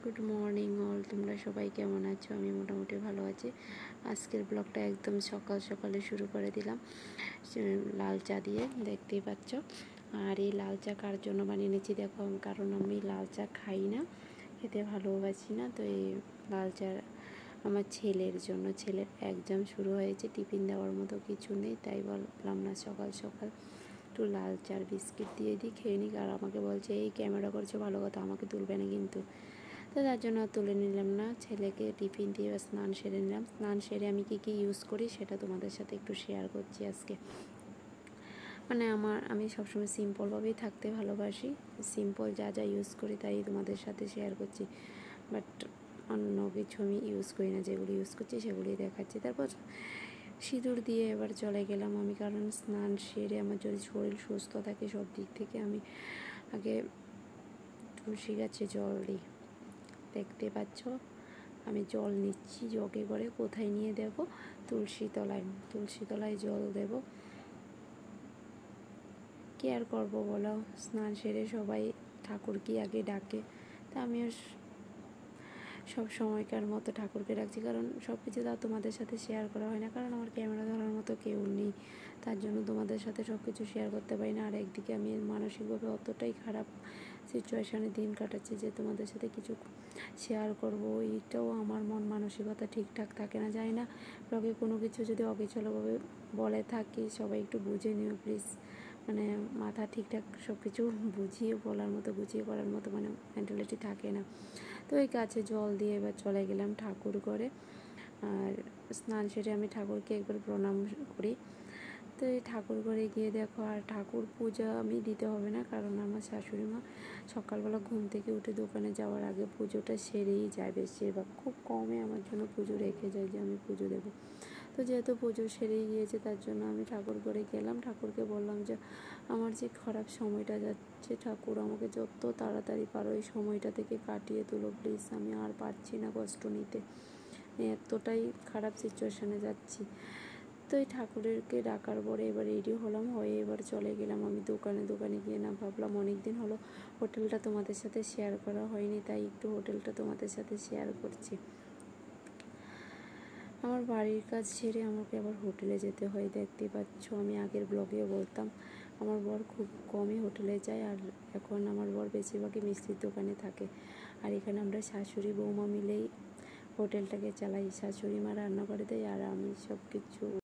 Good morning all, তোমরা সবাই কেমন আছো? আমি মোটামুটি ভালো আছি। আজকের ব্লগটা একদম সকাল সকালে শুরু করে দিলাম লাল চা দিয়ে, দেখতেই পাচ্ছ। আর এই লাল চা কার জন্য বানিয়ে নিচ্ছি দেখো, কারণ আমি লাল চা খাই না, খেতে ভালোবাসি না। তো এই লাল চা আমার ছেলের জন্য, ছেলের এক্সাম শুরু হয়েছে, টিফিন দেওয়ার মতো কিছু নেই, তাই বললাম না সকাল সকাল একটু লাল চার বিস্কিট দিয়ে দিই, খেয়ে নিক। আর আমাকে বলছে এই ক্যামেরা করছে, ভালো কথা, আমাকে তুলবে না কিন্তু। তো তার জন্য তুলে নিলাম না, ছেলেকে টিফিন দিয়ে স্নান সেরে নিলাম। স্নান সেরে আমি কী ইউজ করি সেটা তোমাদের সাথে একটু শেয়ার করছি আজকে। মানে আমি সবসময় সিম্পলভাবেই থাকতে ভালোবাসি, সিম্পল যা যা ইউজ করি তাই তোমাদের সাথে শেয়ার করছি। বাট অন্য কিছু আমি ইউজ করি না, যেগুলো ইউজ করছি সেগুলোই দেখাচ্ছি। তারপর সিঁদুর দিয়ে এবার চলে গেলাম আমি, কারণ স্নান সেরে আমার যদি শরীর সুস্থ থাকে সব দিক থেকে, আমি আগে তুলসী গাছে জল দিই। দেখতে পাচ্ছ আমি জল নিচ্ছি জগে করে, কোথায় নিয়ে দেব? তুলসী তলায় জল দেব। কি আর করবো বলো, স্নান সেরে সবাই ঠাকুরকে আগে ডাকে, তা আমিও সব সময়কার মতো ঠাকুরকে ডাকছি। কারণ সব কিছু তাও তোমাদের সাথে শেয়ার করা হয় না, কারণ আমার ক্যামেরা ধরার মতো কেউ নেই, তার জন্য তোমাদের সাথে সব কিছু শেয়ার করতে পারি না। আর একদিকে আমি মানসিকভাবে অতটাই খারাপ সিচুয়েশানে দিন কাটাচ্ছি যে তোমাদের সাথে কিছু শেয়ার করবো, এইটাও আমার মন মানসিকতা ঠিকঠাক থাকে না। জানি না ব্লগে কোনো কিছু যদি অবিচলভাবে বলে থাকি, সবাই একটু বুঝে নিও প্লিজ। মানে মাথা ঠিকঠাক সব কিছু বুঝিয়ে বলার মতো, গুছিয়ে করার মতো মানে মেন্টালিটি থাকে না। তো এই গাছে জল দিয়ে এবার চলে গেলাম ঠাকুর ঘরে। আর স্নান সেরে আমি ঠাকুরকে একবার প্রণাম করি। তো এই ঠাকুর ঘরে গিয়ে দেখো, আর ঠাকুর পূজা আমি দিতে হবে না, কারণ আমার শাশুড়ি মা সকালবেলা ঘুম থেকে উঠে দোকানে যাওয়ার আগে পুজোটা সেরেই যায় বেশিরভাগ, খুব কমই আমার জন্য পুজো রেখে যায় যে আমি পুজো দেবো। তো যেহেতু পুজো সেরেই গিয়েছে, তার জন্য আমি ঠাকুর ঘরে গেলাম। ঠাকুরকে বললাম যে আমার যে খারাপ সময়টা যাচ্ছে, ঠাকুর আমাকে যত তাড়াতাড়ি পারো এই সময়টা থেকে কাটিয়ে তোলো প্লিজ, আমি আর পারছি না কষ্ট নিতে, এতটাই খারাপ সিচুয়েশানে যাচ্ছি। তো এই ঠাকুরকে ডাকার পরে এবার রেডি হলাম, হয়ে এবার চলে গেলাম আমি দোকানে গিয়ে না ভাবলাম অনেক দিন হলো হোটেলটা তোমাদের সাথে শেয়ার করা হয়নি, তাই একটু হোটেলটা তোমাদের সাথে শেয়ার করছি। আমার বাড়ির কাজ ছেড়ে আমাকে আবার হোটেলে যেতে হয়, দেখতে পাচ্ছ। আমি আগের ব্লগেও বলতাম আমার বর খুব কমই হোটেলে যায়, আর এখন আমার বর বেশিরভাগই মিষ্টির দোকানে থাকে। আর এখানে আমরা শাশুড়ি বৌমা মিলেই হোটেলটাকে চালাই, শাশুড়ি মা রান্না করে দেয় আর আমি সব কিছু